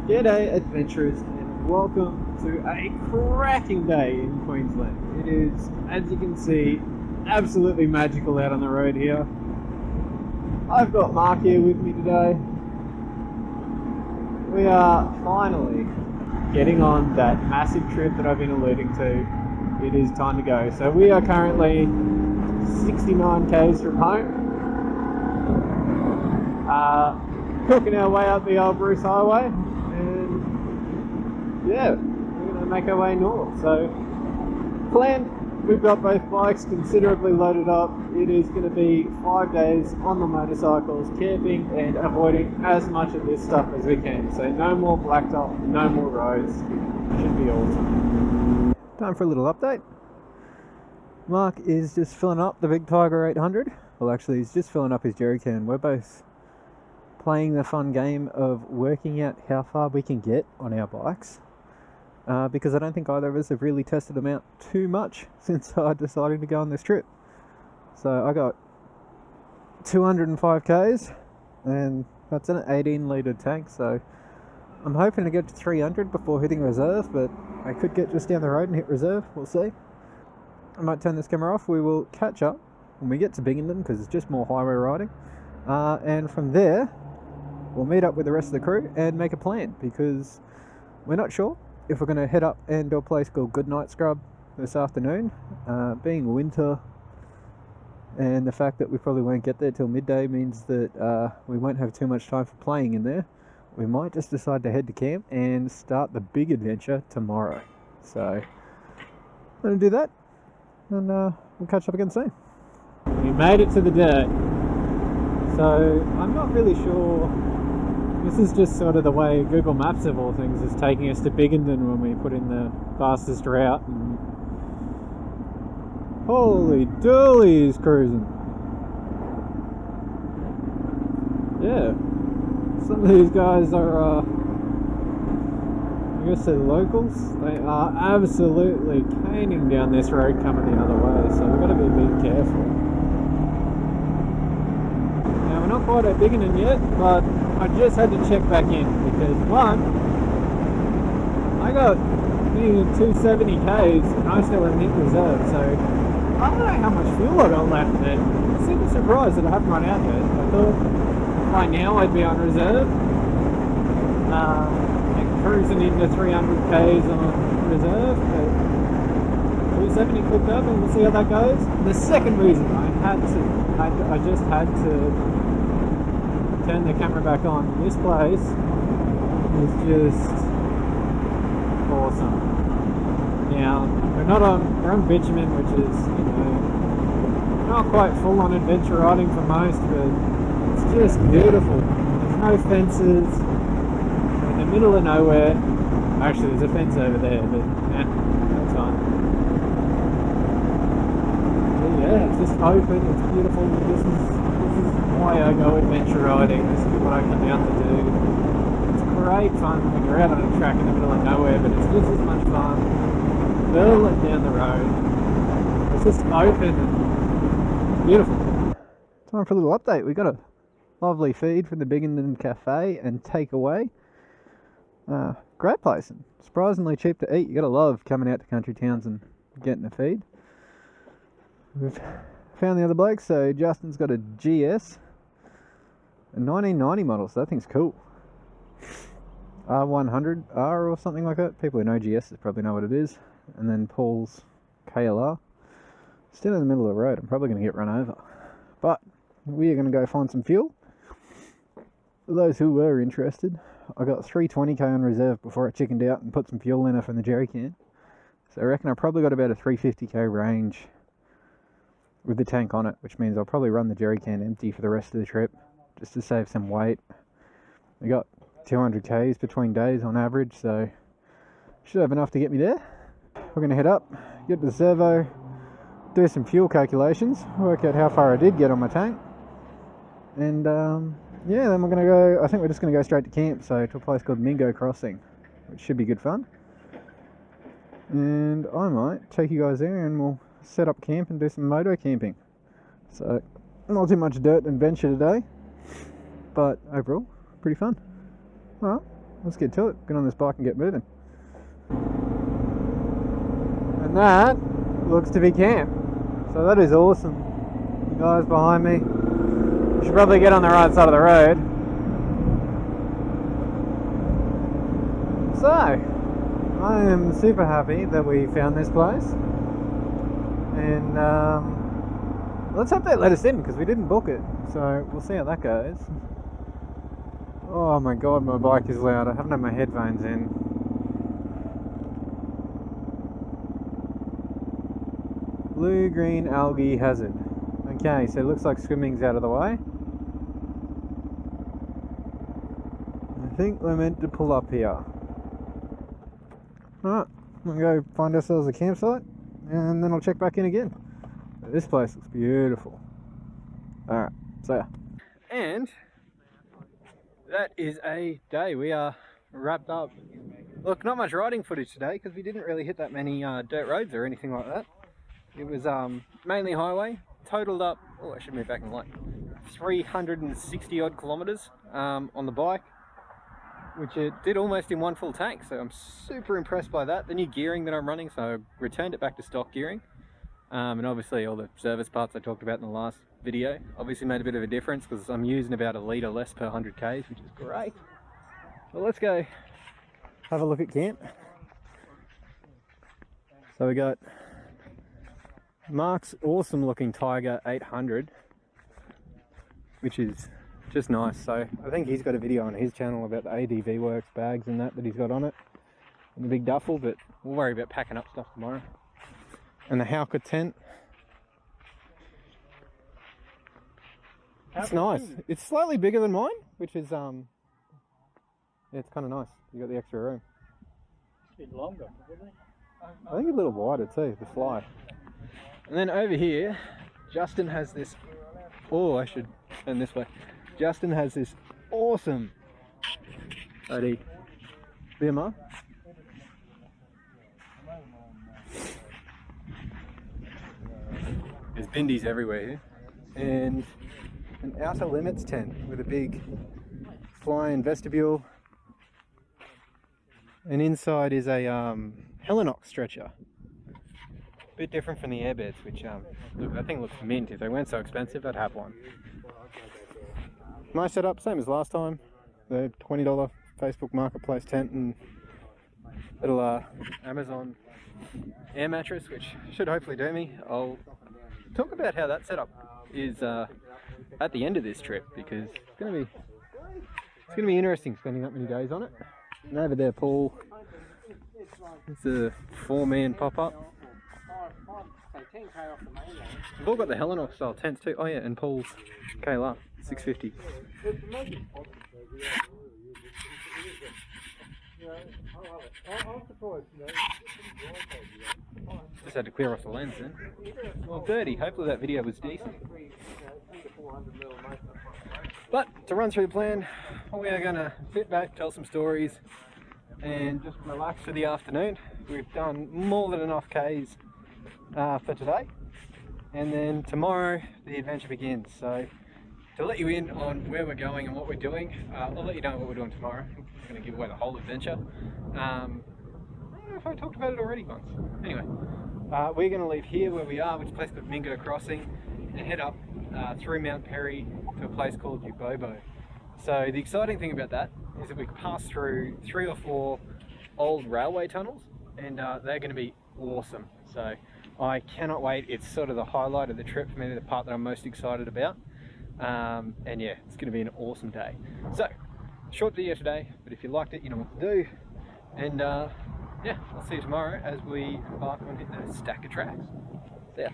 G'day adventurers and welcome to a cracking day in Queensland. It is, as you can see, absolutely magical out on the road here. I've got Mark here with me today. We are finally getting on that massive trip that I've been alluding to. It is time to go. So we are currently 69 k's from home. Cooking our way up the old Bruce Highway, and yeah, we're going to make our way north. So, planned, we've got both bikes considerably loaded up. It is going to be 5 days on the motorcycles, camping and avoiding as much of this stuff as we can. So no more blacktop, no more roads. Should be awesome. Time for a little update. Mark is just filling up the Big Tiger 800. Well, actually, he's just filling up his jerry can. We're both playing the fun game of working out how far we can get on our bikes, because I don't think either of us have really tested them out too much since I decided to go on this trip. So I got 205 k's, and that's an 18 litre tank, so I'm hoping to get to 300 before hitting reserve, but I could get just down the road and hit reserve. We'll see. I might turn this camera off. We will catch up when we get to Binghamton because it's just more highway riding, and from there we'll meet up with the rest of the crew and make a plan, because we're not sure if we're going to head up and do a place called Goodnight Scrub this afternoon. Being winter and the fact that we probably won't get there till midday means that we won't have too much time for playing in there. We might just decide to head to camp and start the big adventure tomorrow. So I'm going to do that, and we'll catch up again soon. We made it to the dirt. So I'm not really sure. This is just sort of the way Google Maps of all things is taking us to Binghamton when we put in the fastest route. And holy dooly, he's cruising. Yeah. Some of these guys are, I guess they're locals. They are absolutely caning down this road coming the other way, so we've got to be a bit careful. Now, we're not quite at Binghamton yet, but I just had to check back in because, one, I got nearly 270 k's and I still haven't hit reserve, so I don't know how much fuel I got left there. I'm super surprised that I haven't run out yet. I thought by now I'd be on reserve, and cruising into 300 k's on reserve, but 270 cooked up, and we'll see how that goes. The second reason I just had to turn the camera back on. This place is just awesome. Now, we're on bitumen, which is, not quite full on adventure riding for most, but it's just beautiful. There's no fences. We're in the middle of nowhere. Actually, there's a fence over there, but that's fine. But yeah, it's just open, it's beautiful. This is why I go adventure riding. This is what I come out to do. It's great fun when you're out on a track in the middle of nowhere, but it's just as much fun burling down the road. It's just open and beautiful. Time for a little update. We got a lovely feed from the Binghamton Cafe and takeaway. Great place and surprisingly cheap to eat. You gotta love coming out to country towns and getting a feed. We've found the other bloke, so Justin's got a GS, a 1990 model, so that thing's cool. R100R or something like that. People who know GSs probably know what it is. And then Paul's KLR. Still in the middle of the road. I'm probably going to get run over. But we are going to go find some fuel. For those who were interested, I got 320k on reserve before I chickened out and put some fuel in it from the jerry can. So I reckon I probably got about a 350k range with the tank on it, which means I'll probably run the jerry can empty for the rest of the trip just to save some weight. We got 200 k's between days on average, so should have enough to get me there. We're going to head up, get the servo, do some fuel calculations, work out how far I did get on my tank, and yeah, then we're going to go, I think we're just going to go straight to camp, so to a place called Mingo Crossing, which should be good fun. And I might take you guys there and we'll set up camp and do some moto camping. So not too much dirt and adventure today, but overall pretty fun. Alright, let's get to it. Get on this bike and get moving. And that looks to be camp. So that is awesome. You guys behind me. You should probably get on the right side of the road. So, I am super happy that we found this place. And let's hope they let us in because we didn't book it. So we'll see how that goes. Oh my god, my bike is loud. I haven't had my headphones in. Blue-green algae hazard. Okay, so it looks like swimming's out of the way. I think we're meant to pull up here. Alright, we'll go find ourselves a campsite and then I'll check back in again. This place looks beautiful. Alright, so yeah. And that is a day. We are wrapped up. Look, not much riding footage today because we didn't really hit that many dirt roads or anything like that. It was mainly highway. Totaled up, oh I should move back in the light, 360 odd kilometers on the bike, which it did almost in one full tank, so I'm super impressed by that. The new gearing that I'm running, so I returned it back to stock gearing, and obviously all the service parts I talked about in the last video obviously made a bit of a difference because I'm using about a litre less per 100 k's, which is great. Well, let's go have a look at camp. So we got Mark's awesome looking Tiger 800, which is just nice. So I think he's got a video on his channel about the ADV Works bags and that he's got on it, and the big duffel, but we'll worry about packing up stuff tomorrow. And the Hauker tent, it's nice. It's slightly bigger than mine, which is yeah, it's kind of nice. You got the extra room. A bit longer, probably. I think a little wider too, the fly. And then over here, Justin has this, oh I should turn this way. Justin has this awesome bloody BMR. There's bindies everywhere here. And an Outer Limits tent with a big fly-in vestibule. And inside is a Helinox stretcher. Bit different from the airbeds, which look, that thing looks mint. If they weren't so expensive, I'd have one. My setup, same as last time. The $20 Facebook Marketplace tent and little Amazon air mattress, which should hopefully do me. I'll talk about how that setup is at the end of this trip because it's gonna be interesting spending that many days on it. And over there, Paul, it's a 4-man pop-up. We've all got the Helinox style tents too. Oh yeah, and Paul's KLR 650. Just had to clear off the lens then. Well, 30. Hopefully that video was decent. But to run through the plan, we are going to sit back, tell some stories, and just relax for the afternoon. We've done more than enough Ks for today, and then tomorrow the adventure begins. So to let you in on where we're going and what we're doing, I'll let you know what we're doing tomorrow. I'm going to give away the whole adventure. I don't know if I talked about it already once. Anyway, we're going to leave here where we are, which is a place called Mingo Crossing, and head up through Mount Perry to a place called Ubobo. So the exciting thing about that is that we pass through 3 or 4 old railway tunnels, and they're going to be awesome. So I cannot wait. It's sort of the highlight of the trip for me, the part that I'm most excited about. And yeah, it's going to be an awesome day. So, short video today, but if you liked it, you know what to do. And yeah, I'll see you tomorrow as we embark on hitting a stack of tracks. See ya.